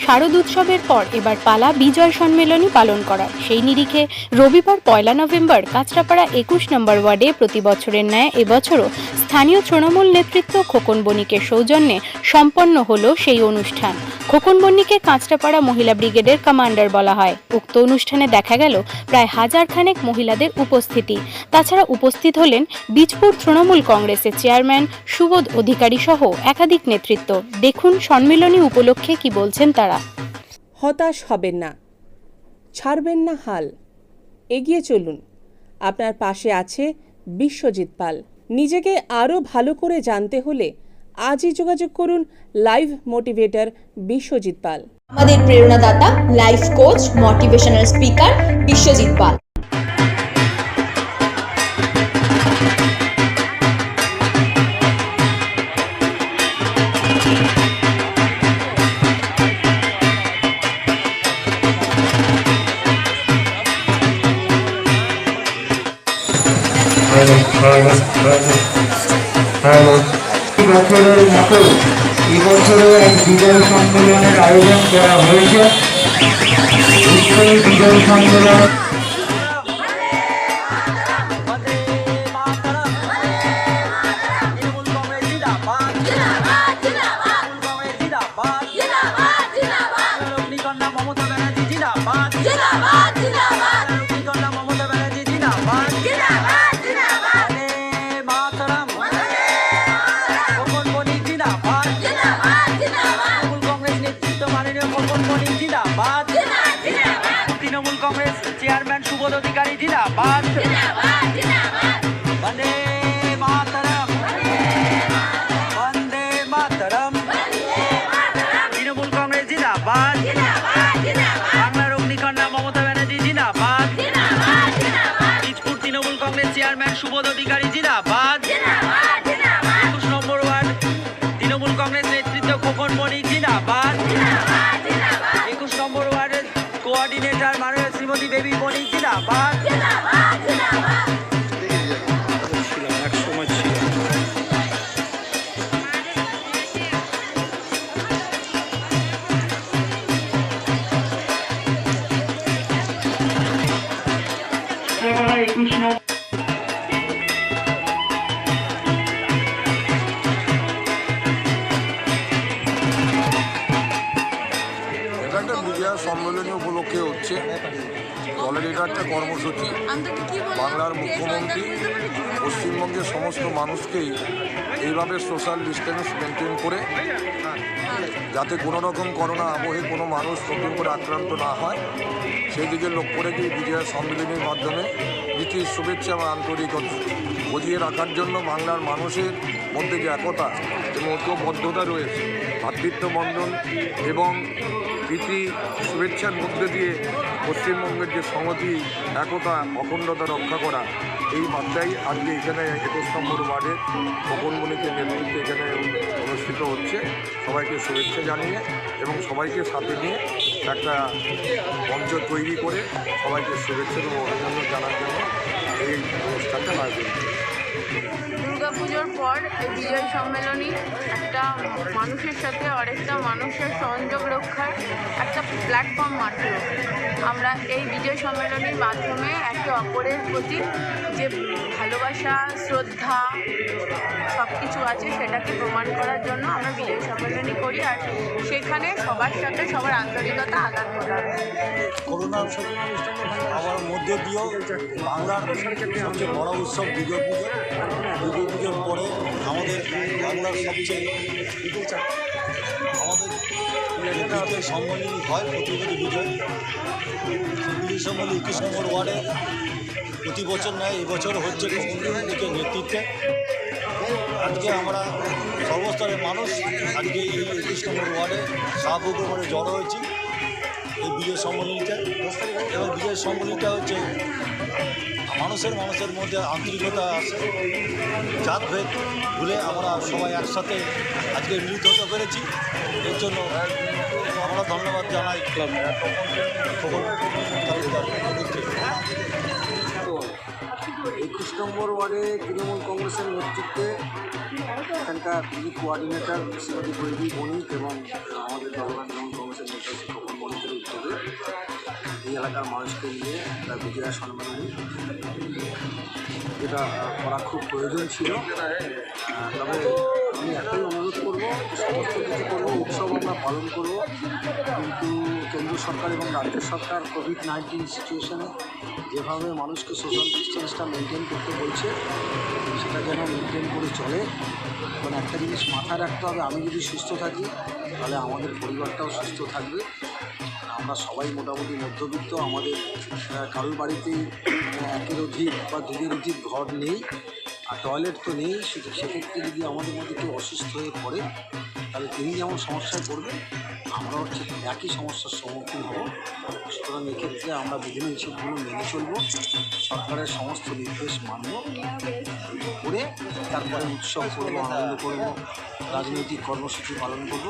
শারদ উৎসবের পর এবার পালা বিজয় সম্মেলনী পালন করার। সেই নিরিখে রবিবার 1 নভেম্বর কাঁচরাপাড়া 21 নম্বর ওয়ার্ডে প্রতি বছরের ন্যায় এবছরও স্থানীয় তৃণমূল নেতৃত্ব খোকন বণিকের সৌজন্যে সম্পন্ন হল সেই অনুষ্ঠান। খোকন বণিককে কাঁচরাপাড়া মহিলা ব্রিগেডের কমান্ডার বলা হয়। উক্ত অনুষ্ঠানে দেখা গেল প্রায় 1000 খানেক মহিলাদের উপস্থিতি। তাছাড়া উপস্থিত হলেন বীজপুর তৃণমূল কংগ্রেসের চেয়ারম্যান সুবোধ অধিকারী সহ একাধিক নেতৃত্ব। দেখুন সম্মেলনী উপলক্ষে কি বলছেন তারা। হতাশ হবেন না, ছাড়বেন না হাল, এগিয়ে চলুন। আপনার পাশে আছে বিশ্বজিৎ পাল। নিজেকে আরও ভালো করে জানতে হলে আজই যোগাযোগ করুন লাইভ মোটিভেটর বিশ্বজিৎ পাল। আমাদের প্রেরণাদাতা, life coach, motivational speaker Biswajit Pal. বছরের মতো এবছরও এক বিজয় সম্মেলনের আয়োজন করা হয়েছে। বিজয় সম্মেলন তৃণমূল কংগ্রেস চেয়ারম্যান সুবোধ অধিকারী জিন্দাবাদ। বন্দে মাতরম, বন্দে মাতরম। তৃণমূল কংগ্রেস জিন্দাবাদ। বাংলার অগ্নিকন্যা মমতা ব্যানার্জি জিন্দাবাদ। বীজপুর তৃণমূল কংগ্রেস চেয়ারম্যান সুবোধ অধিকারী জিন্দাবাদ। 21 নম্বর ওয়ার্ড তৃণমূল কংগ্রেস নেতৃত্ব খোকন বণিক জিন্দাবাদ। 21 নম্বর ওয়ার্ডের কোঅর্ডিনেটর মাননীয় শ্রীমতী বেবি বণিক জিন্দাবাদ। মিডিয়া সম্মেলনী উপলক্ষে হচ্ছে দলের এটা একটা কর্মসূচি। বাংলার মুখ্যমন্ত্রী পশ্চিমবঙ্গের সমস্ত মানুষকেই এইভাবে সোশ্যাল ডিস্টেন্স মেনটেন করে যাতে কোনো রকম করোনা আবহে কোনো মানুষ নতুন করে আক্রান্ত না হয় সেই দিকে লক্ষ্য রেখে বিজয় সম্মেলনীর মাধ্যমে নীতির শুভেচ্ছা বা আন্তরিকতা বজিয়ে রাখার জন্য বাংলার মানুষের মধ্যে যে একতা এবং ঐক্যবদ্ধতা রয়েছে, ভ্রাতৃত্ব বন্ধন এবং প্রীতি শুভেচ্ছার মধ্যে দিয়ে পশ্চিমবঙ্গের যে সংহতি, একতা, অখণ্ডতা রক্ষা করা, এই বার্তাই আজকে এখানে 21 নম্বর ওয়ার্ডে খোকন বণিকের নেতৃত্বে এখানে অনুষ্ঠিত হচ্ছে। সবাইকে শুভেচ্ছা জানিয়ে এবং সবাইকে সাথে নিয়ে একটা মঞ্চ তৈরি করে সবাইকে শুভেচ্ছা এবং অভিনন্দন জানার জন্য এই অনুষ্ঠানটা আয়োজন করেছে। দুর্গাপুজোর পর এই বিজয় সম্মেলনী একটা মানুষের সাথে আরেকটা মানুষের সংযোগ রক্ষার একটা প্ল্যাটফর্ম মাত্র। আমরা এই বিজয় সম্মেলনীর মাধ্যমে একে অপরের প্রতি যে ভালোবাসা, শ্রদ্ধা সব কিছু আছে সেটাকে প্রমাণ করার জন্য আমরা বিজয় সম্মেলনী করি। আর সেখানে সবার সাথে সবার আন্তরিকতা আদান প্রদান। করোনা আমার মধ্যে দিয়েও বাংলার সবচেয়ে বড় উৎসব দুর্গাপুজো। দুর্গাপুজোর পরে আমাদের বাংলার সবচেয়ে আমাদের বিজয় সম্মেলনী হয় প্রতিবাদী বিজয় সম্মেলনী 21 নম্বর ওয়ার্ডে প্রতি বছর নেয়। এবছর হচ্ছে খোকন নেতৃত্বে। আজকে আমরা সর্বস্তরের মানুষ আজকে এই 21 নম্বর ওয়ার্ডে শাহপুকুরে জড়ো হয়েছি এই বিজয় সম্মেলনীতে। এবং বিজয় সম্মেলনীটা হচ্ছে মানুষের মধ্যে আন্তরিকতা আছে, জাতভেদ ভুলে আমরা সবাই একসাথে আজকে মিলিত হতে পেরেছি। এর জন্য আমরা ধন্যবাদ জানাই খোকন। 21 নম্বর ওয়ার্ডে তৃণমূল কংগ্রেসের নেতৃত্বে এখানকার কোঅর্ডিনেটর শ্রীমতী বেবি বণিক এবং আমাদের তৃণমূল কংগ্রেসের নেতা এলাকার মানুষকে নিয়ে একটা বিজয়া সম্মেলনী, যেটা করা খুব প্রয়োজন ছিল। তবে আমি একটাই অনুরোধ করব, সমস্ত কিছু করবো, উৎসব আমরা পালন করব, কিন্তু কেন্দ্র সরকার এবং রাজ্য সরকার কোভিড-19 সিচুয়েশানে যেভাবে মানুষকে সোশ্যাল ডিস্টেন্সটা মেনটেন করতে বলছে সেটা যেন মেনটেন করে চলে। কারণ একটা জিনিস মাথায় রাখতে হবে, আমি যদি সুস্থ থাকি তাহলে আমাদের পরিবারটাও সুস্থ থাকবে। আমরা সবাই মোটামুটি মধ্যবিত্ত, আমাদের কারোর বাড়িতেই একের অধিক বা দুইয়ের অধিক ঘর নেই, আর টয়লেট তো নেই। সেক্ষেত্রে যদি আমাদের মধ্যে কেউ অসুস্থ হয়ে পড়ে তাহলে তিনি যেমন সমস্যায় পড়বেন, আমরাও ঠিক একই সমস্যার সম্মুখীন হব। সুতরাং এক্ষেত্রে আমরা বিধিনিষেধগুলো মেনে চলব, সরকারের সমস্ত নির্দেশ মানব, করে তারপরে উৎসব করবো, আনন্দ করব, রাজনৈতিক কর্মসূচি পালন করব,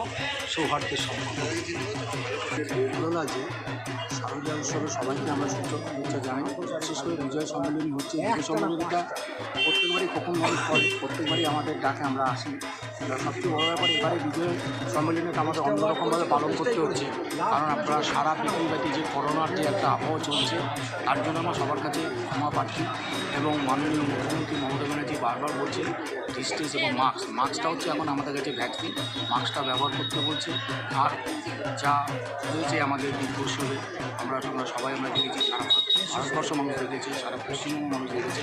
সৌহার্দ্যের সম্পর্ক। ভালো লাগে শারদীয়া উৎসবে সবাইকে আমরা শুভেচ্ছা জানাই। বিশেষ করে বিজয় সম্মেলনী হচ্ছে, বিজয় সম্মেলনীটা প্রত্যেকবারই কখনভাবে করে, প্রত্যেকবারই আমাদের ডাকে আমরা আসি। সবচেয়ে বড় ব্যাপার, এবারে বিজয় সম্মেলনীটা আমাদের অন্যরকমভাবে পালন করতে হচ্ছে, কারণ আপনারা সারা পৃথিবীব্যাপী যে করোনার যে একটা আবহাওয়া চলছে তার জন্য আমরা সবার কাছে ক্ষমা প্রার্থী। এবং মাননীয় মুখ্যমন্ত্রী মমতা ব্যানার্জি বারবার বলছে ডিস্টেন্স এবং মাস্কটা হচ্ছে এখন আমাদের কাছে ভ্যাকসিন, মাস্কটা ব্যবহার করতে বলছে। আর যা হয়েছে আমাদের উৎসবে আমরা সবাই দেখেছি, সারা ভারতবর্ষ মানুষ দেখেছে, সারা পশ্চিমবঙ্গ মানুষ দেখেছে,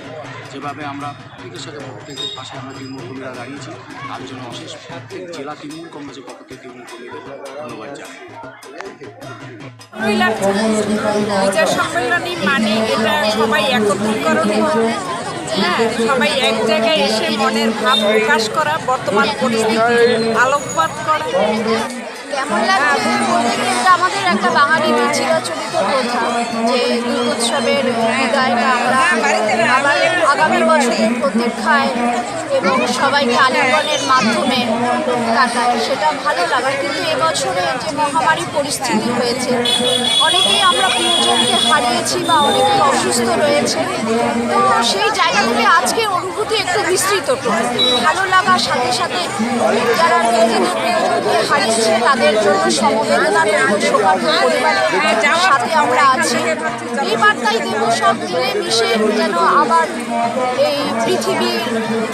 যেভাবে আমরা প্রত্যেকের সাথে প্রত্যেকের পাশে আমরা তৃণমূল কর্মীরা দাঁড়িয়েছি, তার জন্য অশেষ প্রত্যেক জেলা তৃণমূল কংগ্রেসের পক্ষ থেকে তৃণমূল কর্মীদের ধন্যবাদ জানাই। বিজয় সম্মেলনী মানে এটা সবাই একত্রীকরণ করে, হ্যাঁ, সবাই এক জায়গায় এসে মনের ভাব প্রকাশ করা, বর্তমান পরিস্থিতি আলোকপাত করা। কেমন লাগছে বলতে কি, এটা আমাদের একটা বাঙালিদের চিরাচরিত প্রথা যে দুর্গোৎসবের বিদায়টা আমরা আবার আগামী বছরের প্রতীক্ষায় এবং সবাইকে আলিঙ্গনের মাধ্যমে কাটাই, সেটা ভালো লাগে। কিন্তু এবছরে যে মহামারী পরিস্থিতি হয়েছে, অনেকেই আমরা প্রিয়জনকে হারিয়েছি বা অনেকেই অসুস্থ রয়েছে, তো সেই জায়গা থেকে আজকের অনুভূতি একটু বিস্তৃত, ভালো লাগার সাথে সাথে যারা নিজেদের প্রিয়জনকে হারিয়েছে তাদের জন্য সমবেদনার পরিবারের সাথে আমরা আছি। এই বার্তাই দেব, সব মিলে মিশে যেন আবার এই পৃথিবীর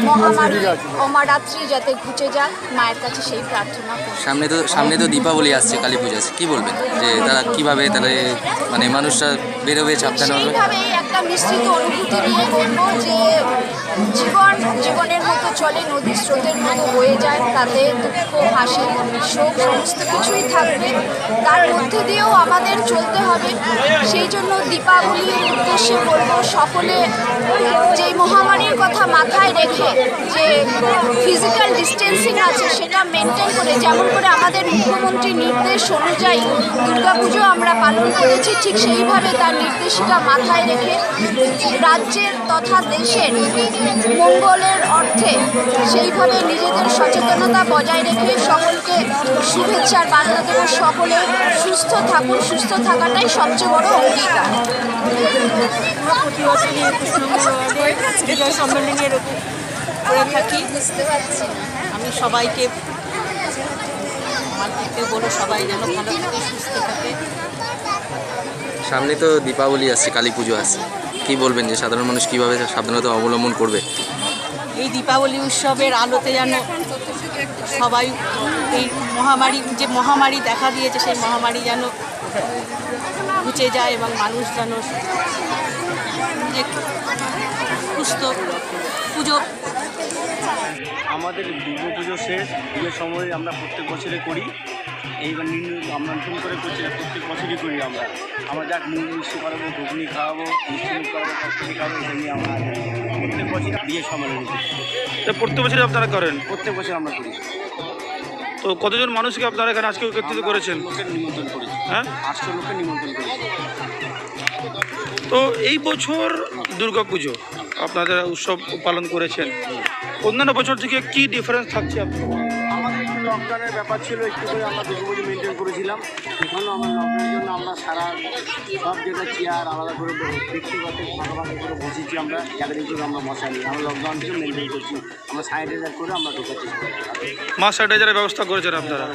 মহামারী অমারাত্রি যাতে ঘুচে যায়, মায়ের কাছে সেই প্রার্থনা করি। সামনে তো দীপাবলি আসছে, কালী পূজা আছে, কি বলবেন যে তারা কিভাবে তারা মানে মানুষরা বেরোবে সাবধানভাবে? সেইভাবেই একটা মিশ্রিত অনুভূতি নিয়ে বলবো যে জীবনের মতো চলে, নদীর স্রোতের মতো বয়ে যায়, তাতে দুঃখ, হাসি, শোক সমস্ত কিছুই থাকবে, তার মধ্যে দিয়েও আমাদের চলতে হবে। সেই জন্য দীপাবলির উদ্দেশ্যে বলবো সকলে যে মহামারীর কথা মাথায় রেখে যে ফিজিক্যাল ডিস্টেন্সিং আছে সেটা মেনটেন করে, যেমন করে আমাদের মুখ্যমন্ত্রীর নির্দেশ অনুযায়ী দুর্গাপুজো আমরা পালন করেছি, ঠিক সেইভাবে তার নির্দেশিকা মাথায় রেখে রাজ্যের তথা দেশের মঙ্গলের অর্থে সেইভাবে নিজেদের সচেতনতা বজায় রেখে সকলকে শুভেচ্ছার বার্তা দেব। সকলে সুস্থ থাকুন, সুস্থ থাকাটাই সবচেয়ে বড় অঙ্গীকার। বিজয় সম্মেলনী করে থাকি, বুঝতে পারছি আমি সবাইকে আমার থেকে বলো সবাই যেন ভালো থাকে, সুস্থ থাকে। সামনে তো দীপাবলি আসছে, কালী পুজো আসছে, কি বলবেন যে সাধারণ মানুষ কীভাবে সাবধানতা অবলম্বন করবে? এই দীপাবলি উৎসবের আলোতে যেন সবাই এই মহামারী দেখা দিয়েছে, সেই মহামারী যেন ঘুচে যায় এবং মানুষ যেন সুস্থ পুজো। আমাদের দুর্গাপুজো শেষ, পুজোর সময় আমরা প্রত্যেক বছরে করি, এইবার আমরা নতুন করে করছি না, প্রত্যেক বছরই করি। আমরা যাক মিষ্টি খাওয়াবো, ঘুগনি খাওয়াবো, মিষ্টি মুখ খাওয়াবো, কষ্টলি খাওয়াবো, এটা নিয়ে আমরা প্রত্যেক বছর বিয়ে সম্মেলন করি। প্রত্যেক বছরই আপনারা করেন? প্রত্যেক বছর আমরা করি। তো কতজন মানুষকে আপনারা এখানে আজকে একত্রিত করেছেন? লোকের নিমন্ত্রণ করেছি, হ্যাঁ 800 লোকের নিমন্ত্রণ করেছি। তো এই বছর দুর্গাপুজো আপনারা উৎসব পালন করেছেন, অন্যান্য বছর থেকে কি ডিফারেন্স থাকছে আপনার? আমাদের একটু লকডাউনের ব্যাপার ছিল, একটু করে আমরা দুর্গাপুজো মেনটেন করেছিলাম। এখানেও আমরা লকডাউনের জন্য আমরা সারা সব যেটা চেয়ার আলাদা করে ব্যক্তিগত ভাগাভাগি করে বসেছি, আমরা একদিন করে আমরা মশা নিই, আমরা লকডাউনকেও মেনটেন করছি, আমরা স্যানিটাইজার করে আমরা ঢোকাচ্ছি। মাস্ক স্যানিটাইজারের ব্যবস্থা করেছেন আপনারা?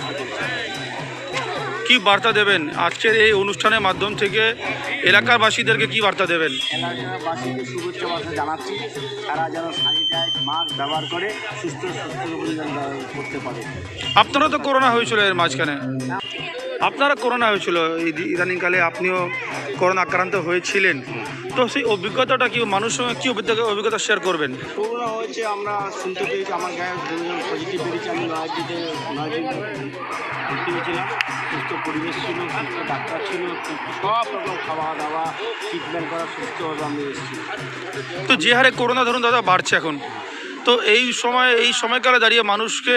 কি বার্তা দেবেন আজকের এই অনুষ্ঠানের মাধ্যম থেকে এলাকার বাসীদেরকে কি বার্তা দেবেন? এলাকাবাসীকে শুভেচ্ছা বার্তা জানাচ্ছি, তারা যেন স্যানিটাইজ মাস্ক ব্যবহার করে সুস্থ করতে পারে। আপনারা তো করোনা হয়েছিল এর মাঝখানে, আপনারা করোনা হয়েছিল এই ইদানিংকালে, আপনিও করোনা আক্রান্ত হয়েছিলেন, তো সেই অভিজ্ঞতাটা কি মানুষের সঙ্গে কী অভিজ্ঞতা শেয়ার করবেন? করোনা হয়েছে, আমরা শুনতে পেয়েছি আমার গায়ে 2 জন পজিটিভ বেরিয়েছে। আমি নয়াদিতে ভর্তি হয়েছিলাম, সুস্থ পরিবেশ ছিল, সুস্থ ডাক্তার ছিল, সব রকম খাওয়া দাওয়া ট্রিটমেন্ট করা সুস্থভাবে আমি এসেছি। তো যে হারে করোনা ধরুন দাদা বাড়ছে এখন, তো এই সময়কালে দাঁড়িয়ে মানুষকে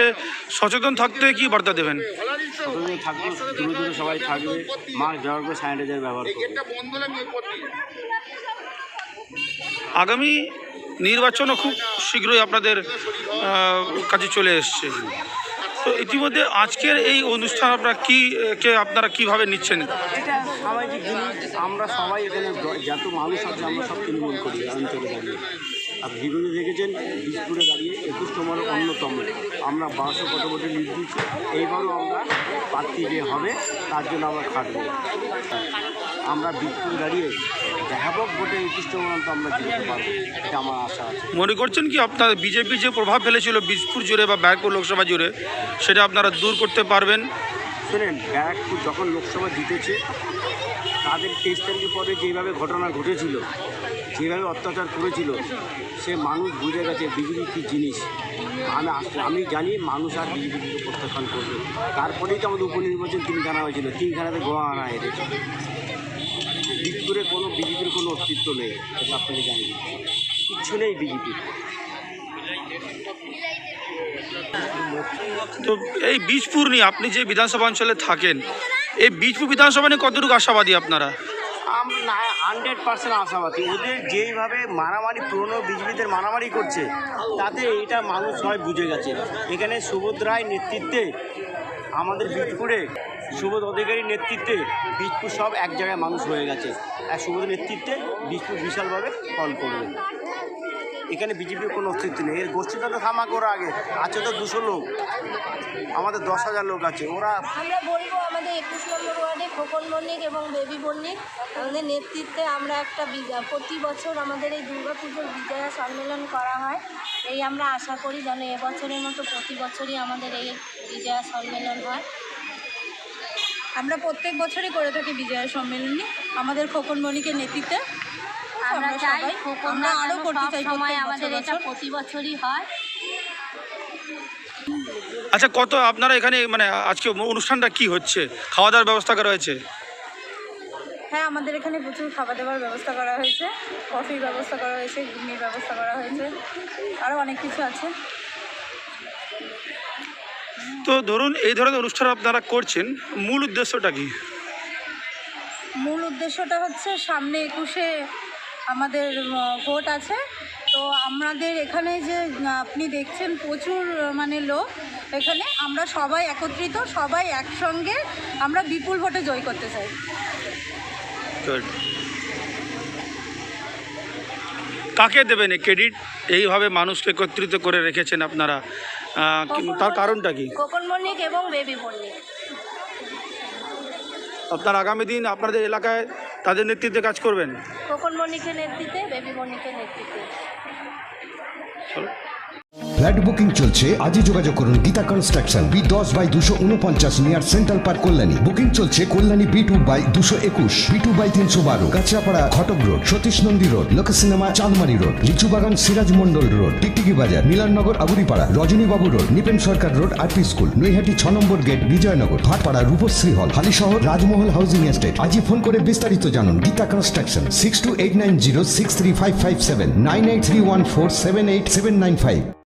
সচেতন থাকতে কি বার্তা দেবেন? সচেতন থাকবে, দূরে দূরে সবাই থাকবে, মাস্ক ব্যবহার করে স্যানিটাইজার ব্যবহার করবে। আগামী নির্বাচনও খুব শীঘ্রই আপনাদের কাছে চলে এসছে, তো ইতিমধ্যে আজকের এই অনুষ্ঠান আপনারা কীভাবে নিচ্ছেন? এটা সামাজিক জিনিস, আমরা সবাই এখানে যত মানুষ আছে আমরা সব তৃণমূল করি অঞ্চলে দাঁড়িয়ে। আর বিভিন্ন দেখেছেন বীজপুরে দাঁড়িয়ে 21 নম্বর অন্যতম আমরা 1200 কত ভোটে লিড দিচ্ছি। এইবারও আমরা প্রার্থী যে হবে তার জন্য আমরা খাটবো। আমরা বীজপুরে দাঁড়িয়ে ব্যাপক ভোটে 21 নম্বর আমরা জিততে পারবো, এটা আমার আশা আছে। মনে করছেন কি আপনার বিজেপি যে প্রভাব ফেলেছিল বীজপুর জুড়ে বা ব্যারাকপুর লোকসভা জুড়ে, সেটা আপনারা দূর করতে পারবেন? শোনেন, ব্যারাকপুর যখন লোকসভা জিতেছে তাদের 23 তারিখের পরে যেভাবে ঘটনা ঘটেছিল, যেভাবে অত্যাচার করেছিল, সে মানুষ বুঝে গেছে বিজেপি কী জিনিস। আমি জানি মানুষ আর বিজেপিকে প্রত্যাখ্যান করবে। তারপরেই তো আমাদের উপনির্বাচন 3খানা হয়েছিল, 3খানাতে গোয়া আনা হেরেছে। বীজপুরে কোনো বিজেপির কোনো অস্তিত্ব নেই, এটা আপনাকে জানি, কিচ্ছু নেই বিজেপির। তো এই বীজপুর নিয়ে আপনি যে বিধানসভা অঞ্চলে থাকেন, এই বীজপুর বিধানসভা নিয়ে কতটুকু আশাবাদী আপনারা? আমরা 100% আশাবাদী। ওদের যেইভাবে মারামারি, পুরনো বিজেপিদের মারামারি করছে, তাতে এটা মানুষ সবাই বুঝে গেছে। এখানে সুবোধ রায় নেতৃত্বে আমাদের বীজপুরে, সুবোধ অধিকারীর নেতৃত্বে বীজপুর সব এক জায়গায় মানুষ হয়ে গেছে। আর সুবোধের নেতৃত্বে বীজপুর বিশালভাবে ফল করবে। এখানে বিজেপির কোনো অস্তিত্ব নেই। এর গোষ্ঠীটা তো থামাক, ওরা আগে আছে তো 200 লোক, আমাদের 10,000 লোক আছে। ওরা আমরা বলবো আমাদের 21 নম্বর ওয়ার্ডে খোকন বণিক এবং বেবি বণিক আমাদের নেতৃত্বে আমরা একটা প্রতি বছর আমাদের এই দুর্গাপুজোর বিজয়া সম্মেলন করা হয়। এই আমরা আশা করি যেন এবছরের মতো প্রতি বছরই আমাদের এই বিজয়া সম্মেলন হয়। আমরা প্রত্যেক বছরই করে থাকি বিজয়া সম্মেলনী আমাদের খোকন বণিকের নেতৃত্বে। আমরা চাই আমরা আরও করতে চাই, সময় আমাদের এটা প্রতি বছরই হয়। আচ্ছা, কত আপনারা এখানে মানে আজকে অনুষ্ঠানটা কি হচ্ছে, খাওয়া দাওয়ার ব্যবস্থা করা হয়েছে? হ্যাঁ, আমাদের এখানে প্রচুর খাবার দাবার ব্যবস্থা করা হয়েছে, কফির ব্যবস্থা করা হয়েছে, ঘুগনির ব্যবস্থা করা হয়েছে, আরও অনেক কিছু আছে। তো ধরুন এই ধরনের অনুষ্ঠান আপনারা করছেন, মূল উদ্দেশ্যটা কি? মূল উদ্দেশ্যটা হচ্ছে সামনে 21-এ আমাদের ভোট আছে, তো আমাদের এখানে যে আপনি দেখছেন প্রচুর মানে লোক, এখানে আমরা সবাই একত্রিত, সবাই একসঙ্গে আমরা বিপুল ভোটে জয় করতে চাই। কাকে দেবেন এই ক্রেডিট, এইভাবে মানুষকে একত্রিত করে রেখেছেন আপনারা, তার কারণটা কি? খোকন বণিক এবং বেবি বণিক। আপনার আগামী দিন আপনাদের এলাকায় তাদের নেতৃত্বে কাজ করবেন? খোকন বণিকের নেতৃত্বে, বেবি বণিকের নেতৃত্বে। ফ্ল্যাট বুকিং চলছে, আজই যোগাযোগ করুন Gita construction, B10/249 near central park, Kalyani. Booking চলছে কল্যাণী B2/221, B2/312, কাঁচরাপাড়া ঘটক রোড, সতীশ নন্দী রোড, লোক সিনেমা চাঁদমারি রোড, লিচুবাগান সিরাজ মন্ডল রোড, টিকটিকি বাজার, মিলননগর আগুরিপাড়া, রজনীবাবু রোড, নিপেন সরকার রোড, আরপি স্কুল, নৈহাটি 6 নম্বর গেট, বিজয়নগর, ভাটপাড়া রূপশ্রী হল, হালিশহর রাজমহল হাউজিং এস্টেট। আজই ফোন করে বিস্তারিত জানুন। গীতা কনস্ট্রাকশন 6289063557 9831478795।